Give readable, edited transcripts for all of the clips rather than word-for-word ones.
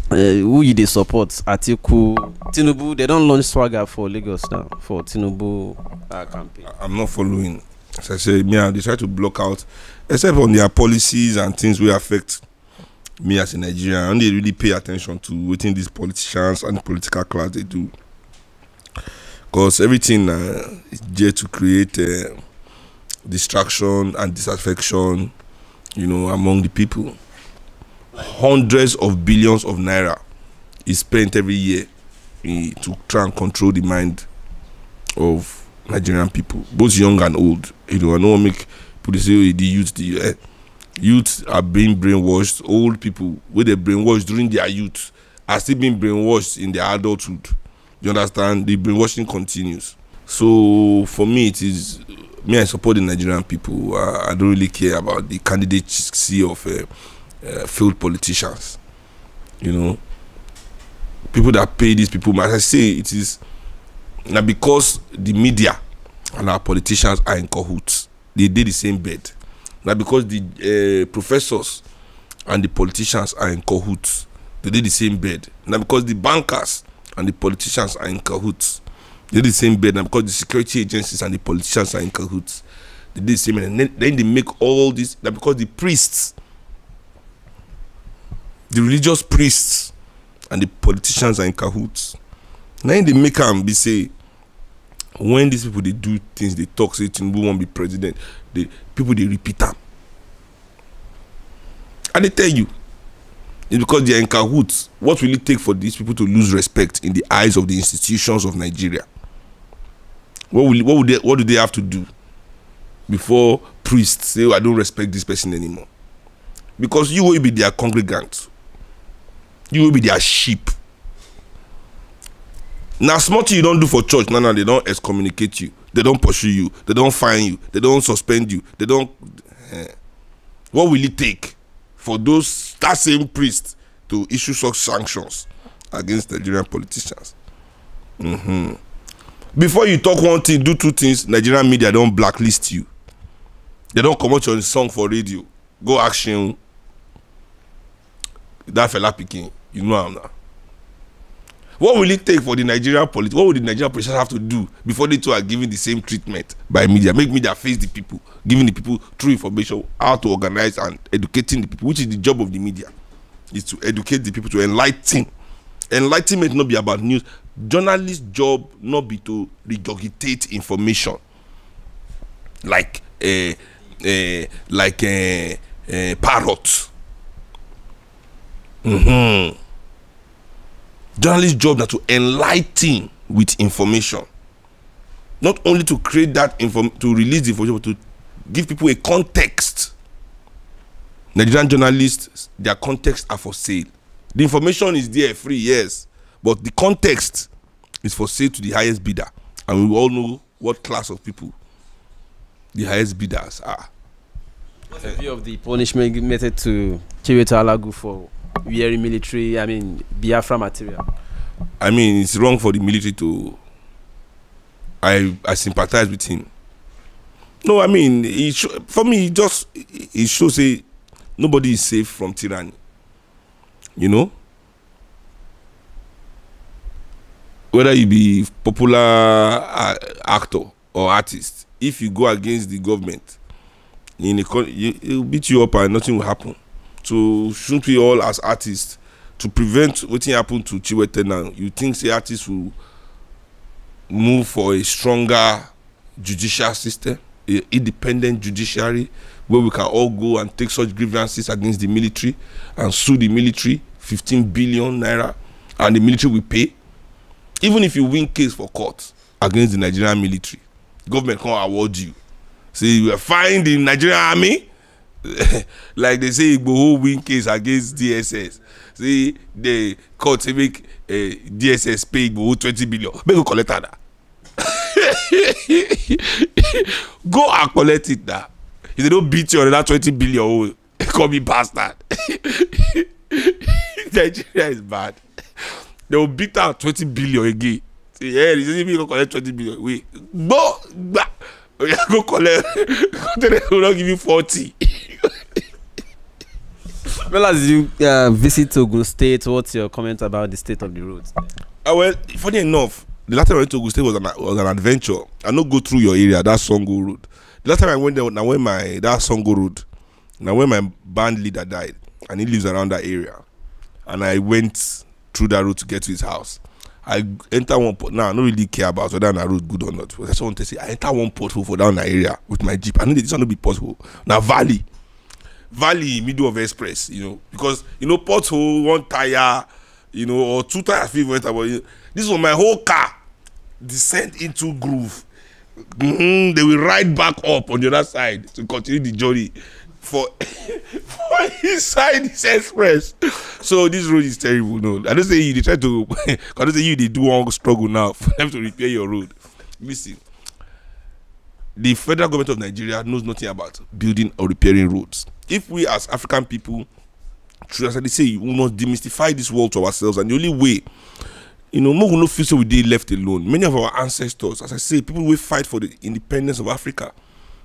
who you dey support? Atiku, Tinubu. They don't launch swagger for Lagos now for Tinubu campaign. I'm not following. As I say, me, they try to block out, except on their policies and things will affect me as a Nigerian. And they really pay attention to what these politicians and the political class they do. Because everything is there to create distraction and disaffection, among the people. Hundreds of billions of naira is spent every year to try and control the mind of Nigerian people, both young and old. I don't make people say the youth are being brainwashed. Old people, where they brainwashed during their youth, are still being brainwashed in their adulthood. You understand? The brainwashing continues. So for me, it is me. I support the Nigerian people. I don't really care about the candidacy of failed politicians. People that pay these people. As I say, it is now because the media and our politicians are in cahoots. They did the same bed. Now because the professors and the politicians are in cahoots. They did the same bed. Now because the bankers and the politicians are in cahoots. They did the same bed. Now because the security agencies and the politicians are in cahoots. They did the same. And then they make all this. Now because the priests, the religious priests and the politicians are in cahoots. Now they make them be say, when these people they do things, they talk, say Tinubu won't be president, people they repeat them. And they tell you, it's because they are in cahoots. What will it take for these people to lose respect in the eyes of the institutions of Nigeria? What do they have to do before priests say, I don't respect this person anymore? Because you will be their congregants. You will be their sheep. Now, small thing you don't do for church, no, they don't excommunicate you. They don't pursue you. They don't fine you. They don't suspend you. They don't. What will it take for that same priest to issue such sanctions against Nigerian politicians? Before you talk one thing, do two things, Nigerian media don't blacklist you. They don't come out your song for radio. Go action. That fella picking. You know how now. What will it take for the Nigerian politics? What would the Nigerian politicians have to do before they two are given the same treatment by media? Make media face the people, giving the people true information, how to organize and educating the people, which is the job of the media, is to educate the people, to enlighten. Enlightenment not be about news. Journalist's job not be to regurgitate information like parrots. Journalist's job is to enlighten with information, not only to create that to release the information, but to give people a context. Nigerian journalists, their contexts are for sale. The information is there free, yes, but the context is for sale to the highest bidder, and we all know what class of people the highest bidders are. What's the view of the punishment method to Chiweta Alagu for wearing military, Biafra material? It's wrong for the military to. I sympathize with him. No, for me, it shows nobody is safe from tyranny. Whether you be popular actor or artist, if you go against the government, it will beat you up and nothing will happen. So shouldn't we all as artists, to prevent what happened to Chiwete now, you think artists will move for a stronger judicial system, an independent judiciary, where we can all go and take such grievances against the military and sue the military, 15 billion naira, and the military will pay? Even if you win case for court against the Nigerian military, government can't award you. See, you will find the Nigerian army, like they say, Igboho win case against DSS. See, the court say make DSS pay Igboho 20 billion. Make you collect that. Go and collect it now. If they don't beat you on that 20 billion, call me bastard. Nigeria is bad. They will beat out 20 billion again. Say, yeah, they say me go collect 20 billion. Wait, go collect. They will not give you 40. Well, as you visit Ogun State, what's your comment about the state of the roads? Well, funny enough, the last time I went to Ogun State was an adventure. I no go through your area, that Songo Road. The last time I went there, now when that Songo Road, now when my band leader died, and he lives around that area, and I went through that road to get to his house. I enter one port. Now I don't really care about whether that road good or not. I just want to say I enter one porthole for down that area with my Jeep. I know this will not be possible. Now Valley, middle of express, because pothole, one tire, or two tires feel went about. This was my whole car descend into groove. They will ride back up on the other side to continue the journey for inside this express. So this road is terrible. No, I don't say you they try to. I don't say you they do one struggle now for them to repair your road. Listen, the federal government of Nigeria knows nothing about building or repairing roads. If we as African people, as I say, we must demystify this world to ourselves, and the only way, more no feel so we dey left alone. Many of our ancestors, as I say, people will fight for the independence of Africa.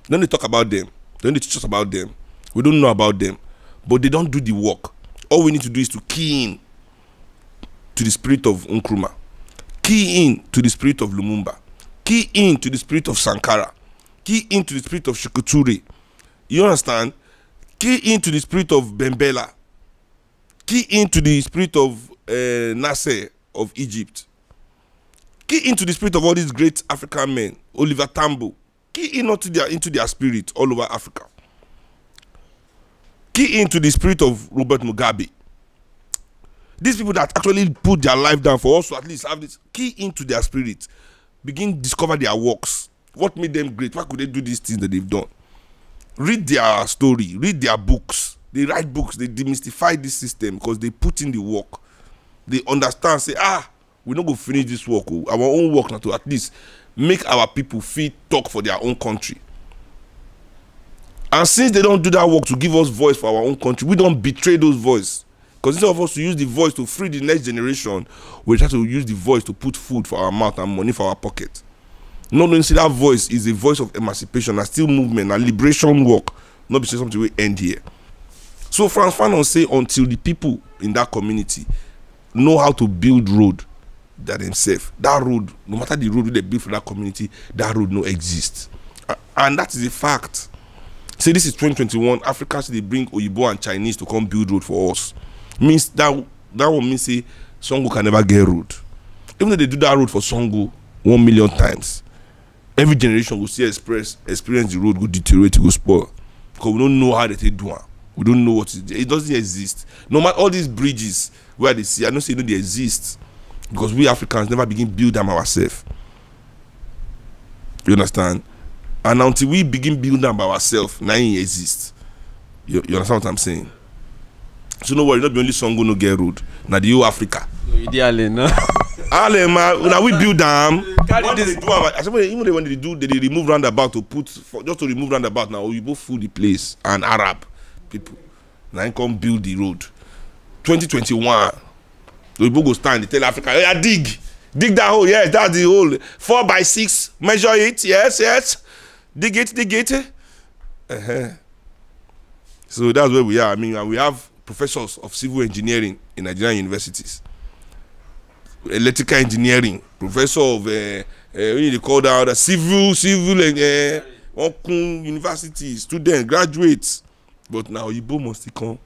Then they talk about them. Then they teach us about them. We don't know about them, but they don't do the work. All we need to do is to key in to the spirit of Nkrumah, key in to the spirit of Lumumba, key in to the spirit of Sankara, key in to the spirit of Shikuture. You understand? Key in to the spirit of Bembela, key in to the spirit of Nasser of Egypt, key into the spirit of all these great African men, Oliver Tambo, key in into their spirit all over Africa. Key into the spirit of Robert Mugabe. These people that actually put their life down for us to at least have this, key into their spirit. Begin discover their works. What made them great? Why could they do these things that they've done? Read their story. Read their books. They write books. They demystify this system because they put in the work. They understand, say, we're not going to finish this work. Our own work now to at least make our people feel talk for their own country. And since they don't do that work to give us voice for our own country, we don't betray those voices. Because instead of us to use the voice to free the next generation, we try to use the voice to put food for our mouth and money for our pocket. Not only see that voice is a voice of emancipation, and still movement, and liberation work, not be something we end here. So Frantz Fanon say until the people in that community know how to build road that themselves, that road, no matter the road they build for that community, that road no exist. And that is a fact. Say this is 2021, Africa they bring Oyibo and Chinese to come build road for us. Means that one means say Songo can never get road. Even though they do that road for Songo 1 million times, every generation will see experience the road go deteriorate, go spoil. Because we don't know how they do it. We don't know what it doesn't exist. No matter all these bridges where they see, I don't say they exist. Because we Africans never begin build them ourselves. You understand? And until we begin building them by ourselves, nothing exists. You understand what I'm saying? So no worry, not be only Songo no get road. Now the whole Africa. Ideally, no. Now we build them. Even when they do, they remove roundabout to put just to remove roundabout. Now we both fool the place and Arab people. Now you come build the road. 2021, we both go stand. They tell Africa, yeah, dig that hole. Yes, that's the hole. 4 by 6. Measure it. Yes. Dig it. So that's where we are. I mean, we have professors of civil engineering in Nigerian universities, electrical engineering, professor of what they call that civil university student, graduates. But now Igbo must come.